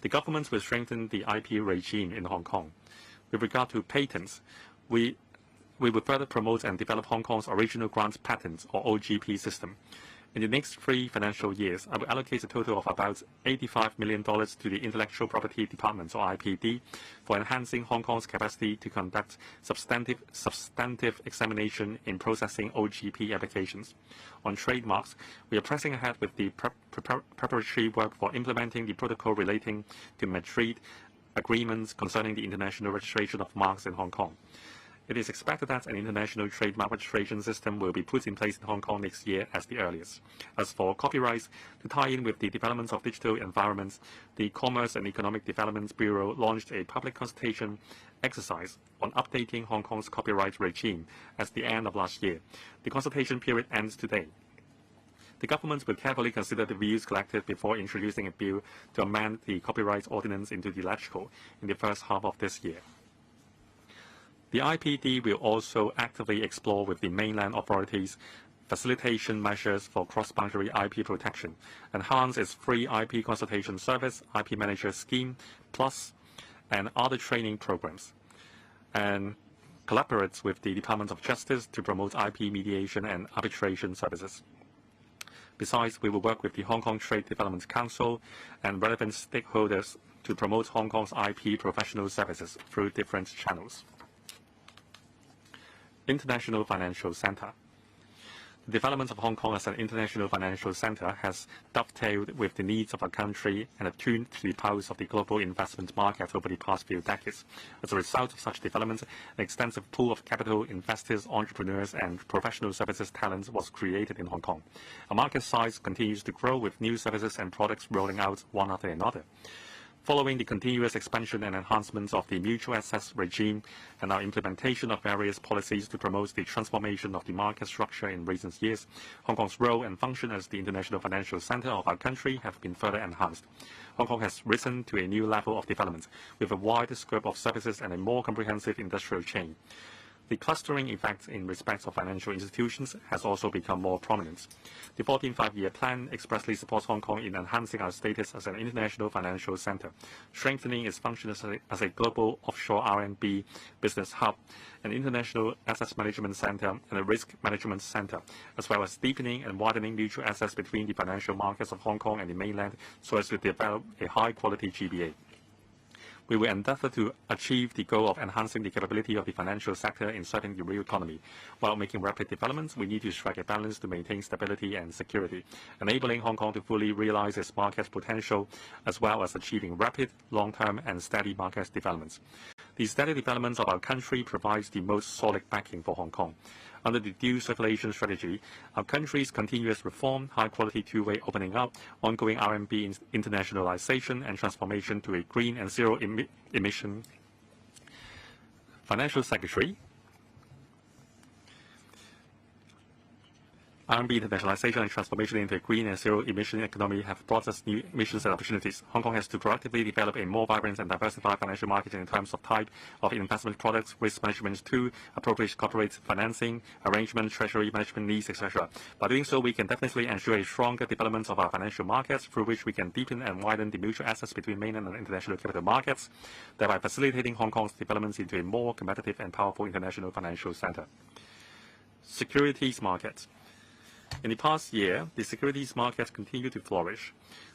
The government will strengthen the IP regime in Hong Kong. With regard to patents, we will further promote and develop Hong Kong's original grant patent, or OGP system. In the next 3 financial years, I will allocate a total of about $85 million to the Intellectual Property Department, or IPD, for enhancing Hong Kong's capacity to conduct substantive examination in processing OGP applications. On trademarks, we are pressing ahead with the preparatory work for implementing the protocol relating to Madrid agreements concerning the international registration of marks in Hong Kong. It is expected that an international trademark registration system will be put in place in Hong Kong next year as the earliest. As for copyrights, to tie in with the development of digital environments, the Commerce and Economic Development Bureau launched a public consultation exercise on updating Hong Kong's copyright regime at the end of last year. The consultation period ends today. The government will carefully consider the views collected before introducing a bill to amend the copyright ordinance into the legislature in the first half of this year. The IPD will also actively explore with the mainland authorities facilitation measures for cross-boundary IP protection, enhance its free IP consultation service, IP Manager Scheme Plus, and other training programs, and collaborates with the Department of Justice to promote IP mediation and arbitration services. Besides, we will work with the Hong Kong Trade Development Council and relevant stakeholders to promote Hong Kong's IP professional services through different channels. International Financial Center. The development of Hong Kong as an international financial center has dovetailed with the needs of our country and attuned to the pulse of the global investment market over the past few decades. As a result of such development, an extensive pool of capital, investors, entrepreneurs, and professional services talents was created in Hong Kong. Our market size continues to grow with new services and products rolling out one after another. Following the continuous expansion and enhancement of the mutual access regime and our implementation of various policies to promote the transformation of the market structure in recent years, Hong Kong's role and function as the international financial center of our country have been further enhanced. Hong Kong has risen to a new level of development with a wider scope of services and a more comprehensive industrial chain. The clustering effect in respect of financial institutions has also become more prominent. The 14th Five-Year Plan expressly supports Hong Kong in enhancing our status as an international financial center, strengthening its function as a global offshore RMB business hub, an international assets management center, and a risk management center, as well as deepening and widening mutual access between the financial markets of Hong Kong and the mainland so as to develop a high-quality GBA. We will endeavor to achieve the goal of enhancing the capability of the financial sector in serving the real economy. While making rapid developments, we need to strike a balance to maintain stability and security, enabling Hong Kong to fully realize its market potential, as well as achieving rapid, long-term, and steady market developments. The steady development of our country provides the most solid backing for Hong Kong. Under the dual circulation strategy, our country's continuous reform, high-quality two-way opening up, ongoing RMB internationalization and transformation to a green and zero-emission Financial Secretary, RMB internationalization and transformation into a green and zero-emission economy have brought us new missions and opportunities. Hong Kong has to proactively develop a more vibrant and diversified financial market in terms of type of investment products, risk management tool, appropriate corporate financing, arrangement, treasury management needs, etc. By doing so, we can definitely ensure a stronger development of our financial markets, through which we can deepen and widen the mutual access between mainland and international capital markets, thereby facilitating Hong Kong's development into a more competitive and powerful international financial center. Securities markets. In the past year, the securities market continued to flourish.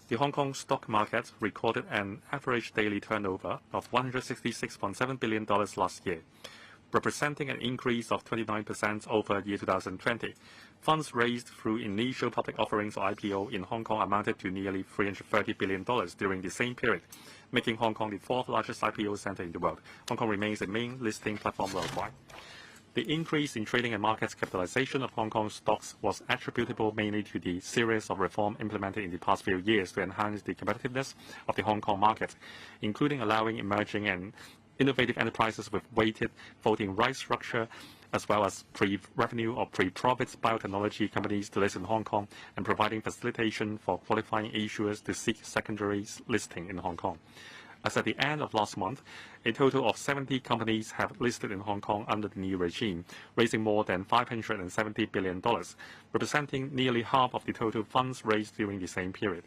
The Hong Kong stock market recorded an average daily turnover of $166.7 billion last year, representing an increase of 29% over year 2020. Funds raised through initial public offerings or IPO in Hong Kong amounted to nearly $330 billion during the same period, making Hong Kong the fourth largest IPO center in the world. Hong Kong remains the main listing platform worldwide. The increase in trading and market capitalization of Hong Kong stocks was attributable mainly to the series of reform implemented in the past few years to enhance the competitiveness of the Hong Kong market, including allowing emerging and innovative enterprises with weighted voting rights structure, as well as pre-revenue or pre-profit biotechnology companies to list in Hong Kong, and providing facilitation for qualifying issuers to seek secondary listing in Hong Kong. As at the end of last month, a total of 70 companies have listed in Hong Kong under the new regime, raising more than $570 billion, representing nearly half of the total funds raised during the same period.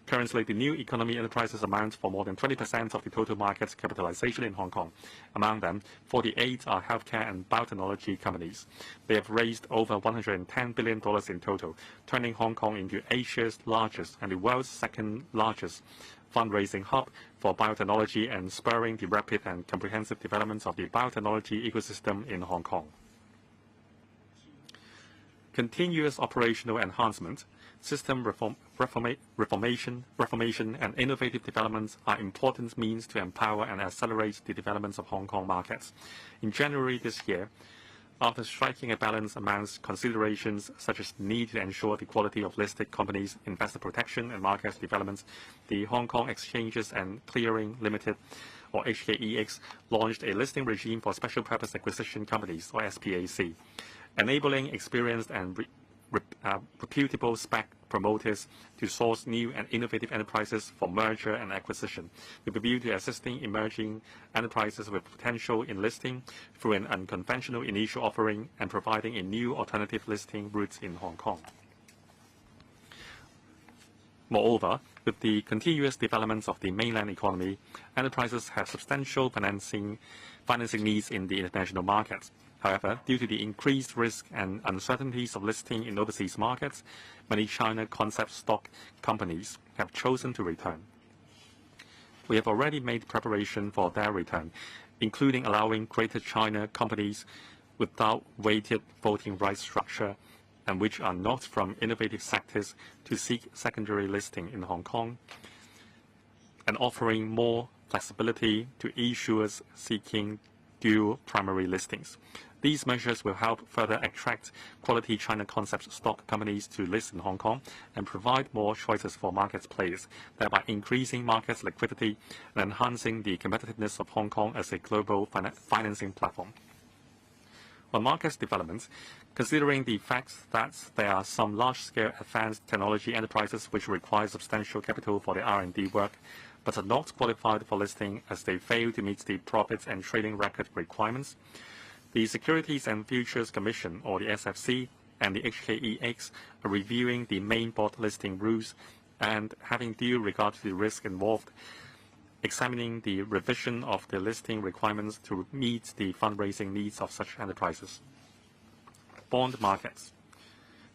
Currently, the new economy enterprises amount for more than 20% of the total market capitalization in Hong Kong. Among them, 48 are healthcare and biotechnology companies. They have raised over $110 billion in total, turning Hong Kong into Asia's largest and the world's second largest fundraising hub for biotechnology and spurring the rapid and comprehensive development of the biotechnology ecosystem in Hong Kong. Continuous operational enhancement, system reformation, and innovative developments are important means to empower and accelerate the development of Hong Kong markets. In January this year, after striking a balance amongst considerations such as the need to ensure the quality of listed companies, investor protection, and market development, the Hong Kong Exchanges and Clearing Limited, or HKEX, launched a listing regime for special purpose acquisition companies, or SPAC, enabling experienced and reputable SPAC promoters to source new and innovative enterprises for merger and acquisition, with a view to assisting emerging enterprises with potential in listing through an unconventional initial offering and providing a new alternative listing route in Hong Kong. Moreover, with the continuous development of the mainland economy, enterprises have substantial financing needs in the international markets. However, due to the increased risk and uncertainties of listing in overseas markets, many China concept stock companies have chosen to return. We have already made preparation for their return, including allowing Greater China companies without weighted voting rights structure and which are not from innovative sectors to seek secondary listing in Hong Kong, and offering more flexibility to issuers seeking dual primary listings. These measures will help further attract quality China concept stock companies to list in Hong Kong and provide more choices for market players, thereby increasing market liquidity and enhancing the competitiveness of Hong Kong as a global financing platform. On market development, considering the fact that there are some large-scale advanced technology enterprises which require substantial capital for their R&D work, but are not qualified for listing as they fail to meet the profit and trading record requirements, the Securities and Futures Commission, or the SFC, and the HKEX are reviewing the main board listing rules and, having due regard to the risk involved, examining the revision of the listing requirements to meet the fundraising needs of such enterprises. Bond markets.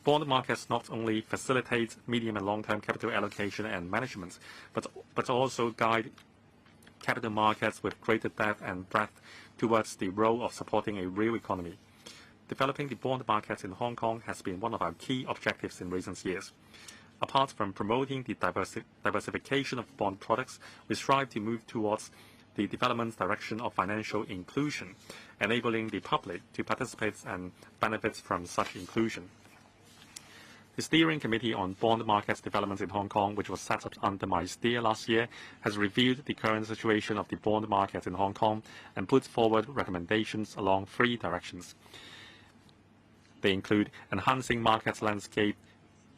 Bond markets not only facilitate medium and long-term capital allocation and management, but also guide capital markets with greater depth and breadth towards the role of supporting a real economy. Developing the bond markets in Hong Kong has been one of our key objectives in recent years. Apart from promoting the diversification of bond products, we strive to move towards the development direction of financial inclusion, enabling the public to participate and benefit from such inclusion. The Steering Committee on Bond Markets Development in Hong Kong, which was set up under my steer last year, has reviewed the current situation of the bond market in Hong Kong and put forward recommendations along 3 directions. They include enhancing market landscape,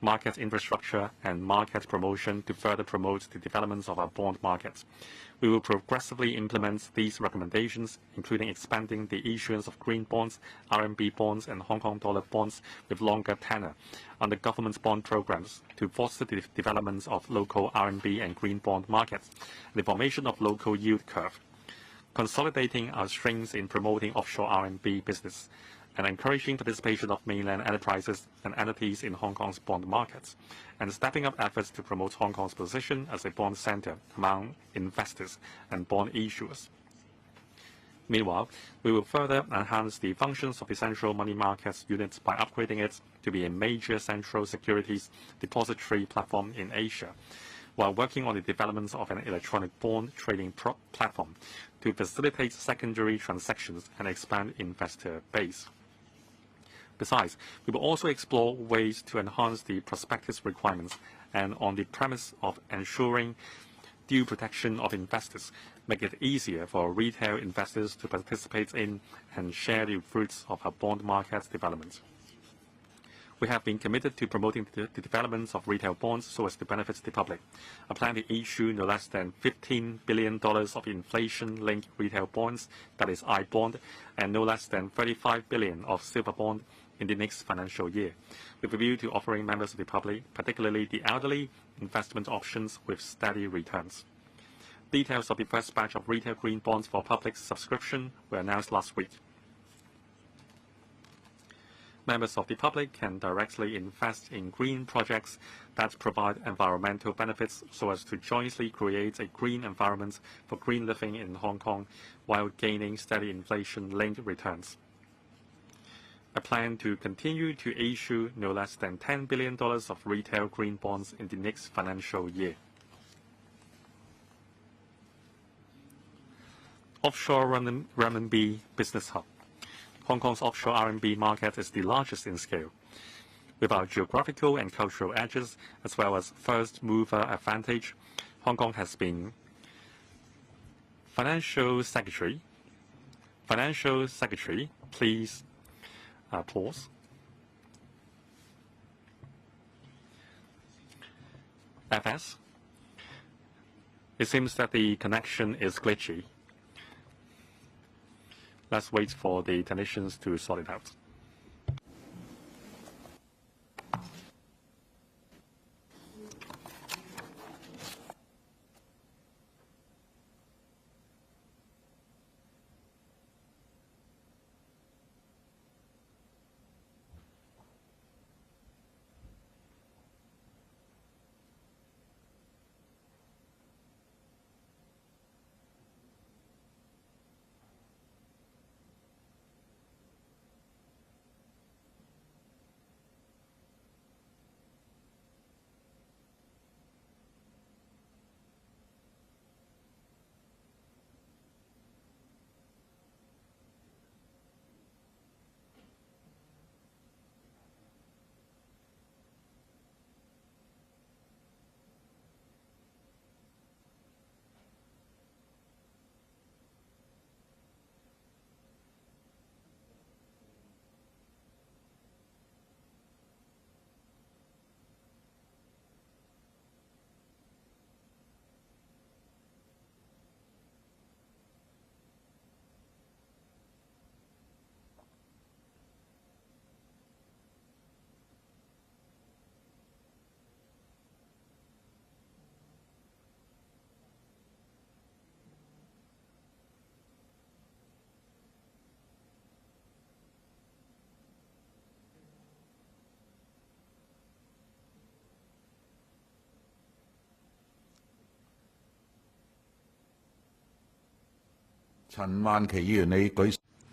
market infrastructure, and market promotion to further promote the development of our bond markets. We will progressively implement these recommendations, including expanding the issuance of green bonds, RMB bonds, and Hong Kong dollar bonds with longer tenor under government bond programs to foster the development of local RMB and green bond markets, and the formation of local yield curve, consolidating our strengths in promoting offshore RMB business, and encouraging participation of mainland enterprises and entities in Hong Kong's bond markets, and stepping up efforts to promote Hong Kong's position as a bond center among investors and bond issuers. Meanwhile, we will further enhance the functions of the Central Money Markets Unit by upgrading it to be a major central securities depository platform in Asia, while working on the development of an electronic bond trading platform to facilitate secondary transactions and expand investor base. Besides, we will also explore ways to enhance the prospectus requirements and, on the premise of ensuring due protection of investors, make it easier for retail investors to participate in and share the fruits of our bond market development. We have been committed to promoting the development of retail bonds so as to benefit the public. I plan to issue no less than $15 billion of inflation-linked retail bonds, that is I-bond, and no less than $35 billion of silver bond in the next financial year, with a view to offering members of the public, particularly the elderly, investment options with steady returns. Details of the first batch of retail green bonds for public subscription were announced last week. Members of the public can directly invest in green projects that provide environmental benefits so as to jointly create a green environment for green living in Hong Kong while gaining steady inflation-linked returns. I plan to continue to issue no less than $10 billion of retail green bonds in the next financial year. Offshore renminbi business hub. Hong Kong's offshore RMB market is the largest in scale. With our geographical and cultural edges, as well as first-mover advantage, Hong Kong has been Financial Secretary, please pause. FS. It seems that the connection is glitchy. Let's wait for the technicians to sort it out.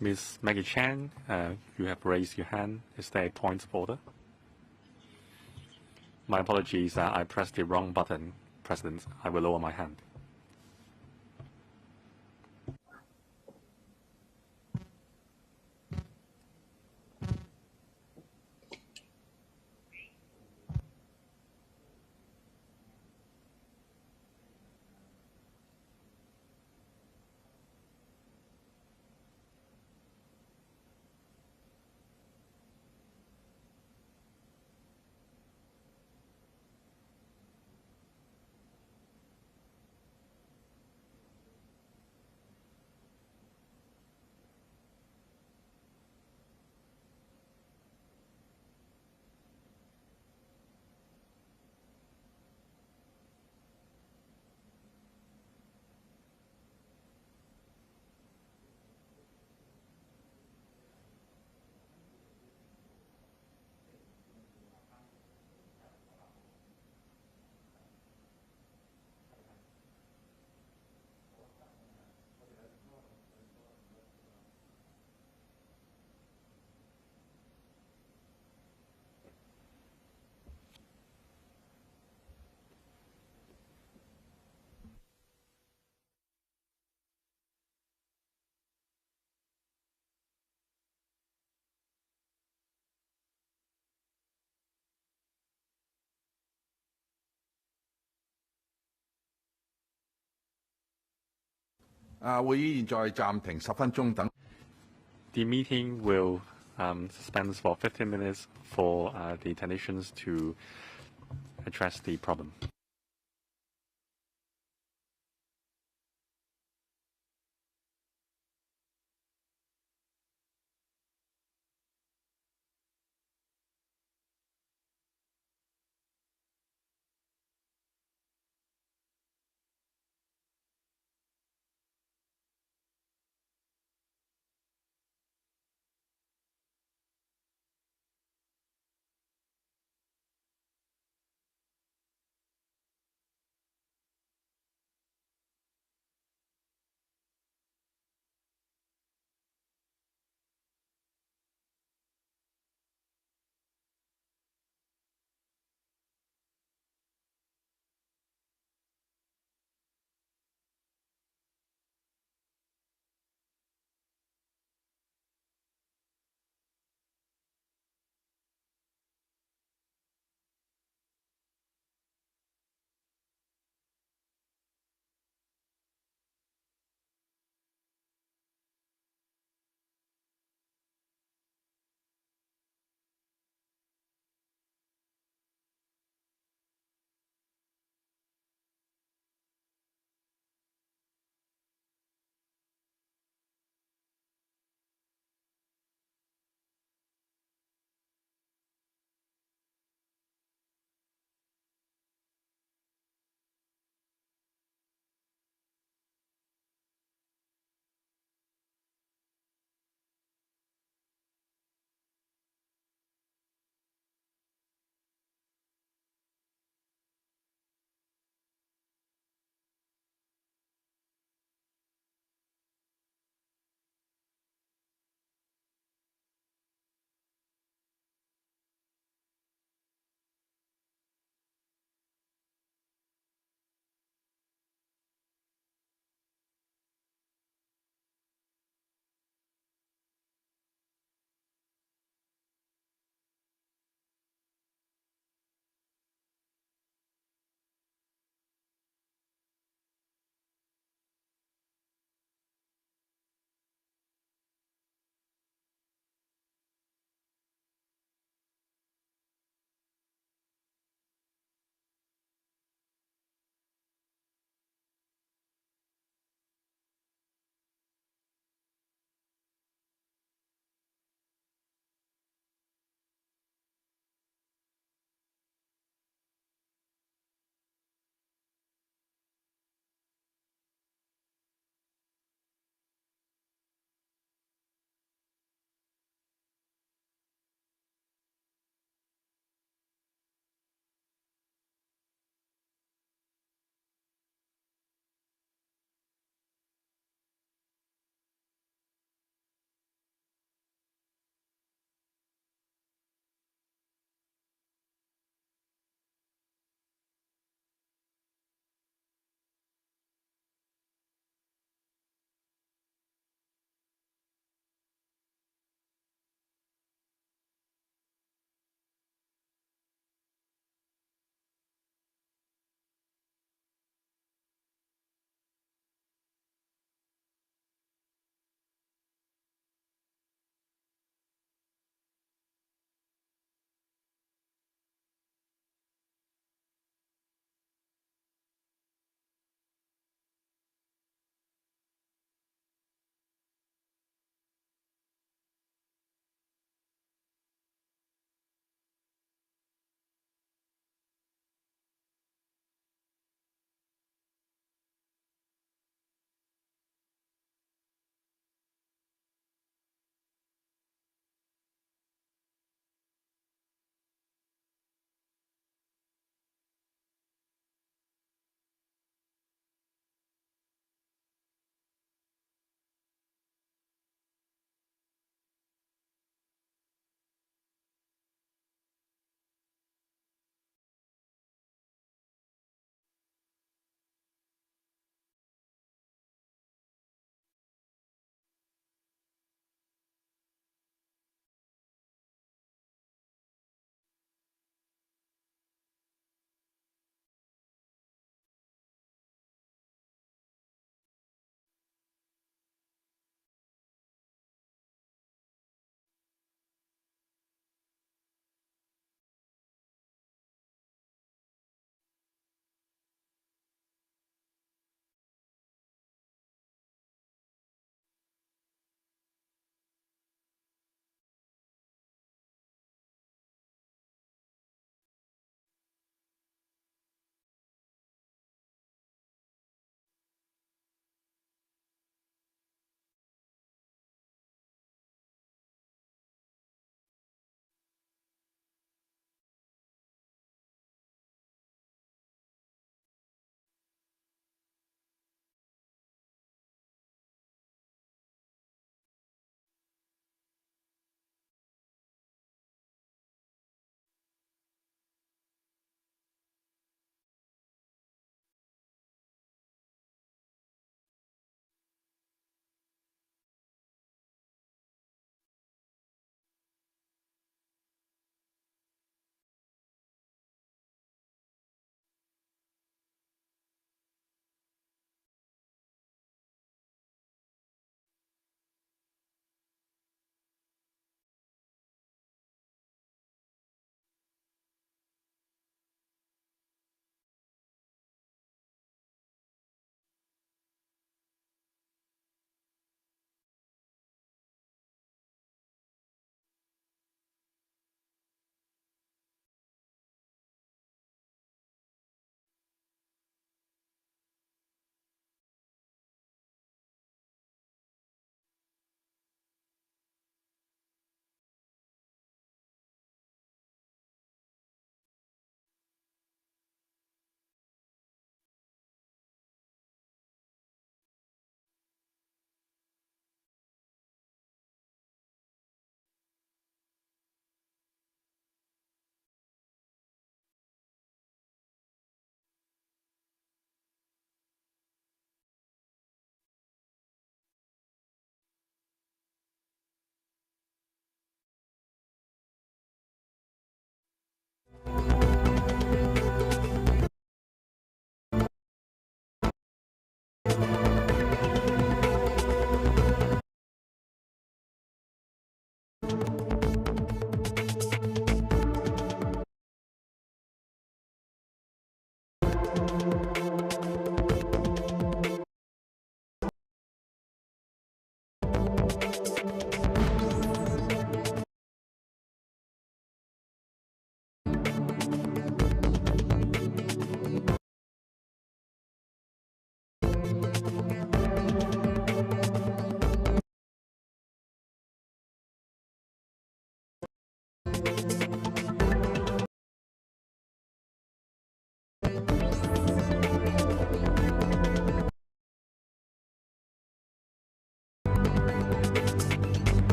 Ms. Maggie Chan, you have raised your hand. Is there a point of order? My apologies, I pressed the wrong button, President. I will lower my hand. 會議現在暫停10分鐘等。The meeting will suspend for 15 minutes for the technicians to address the problem.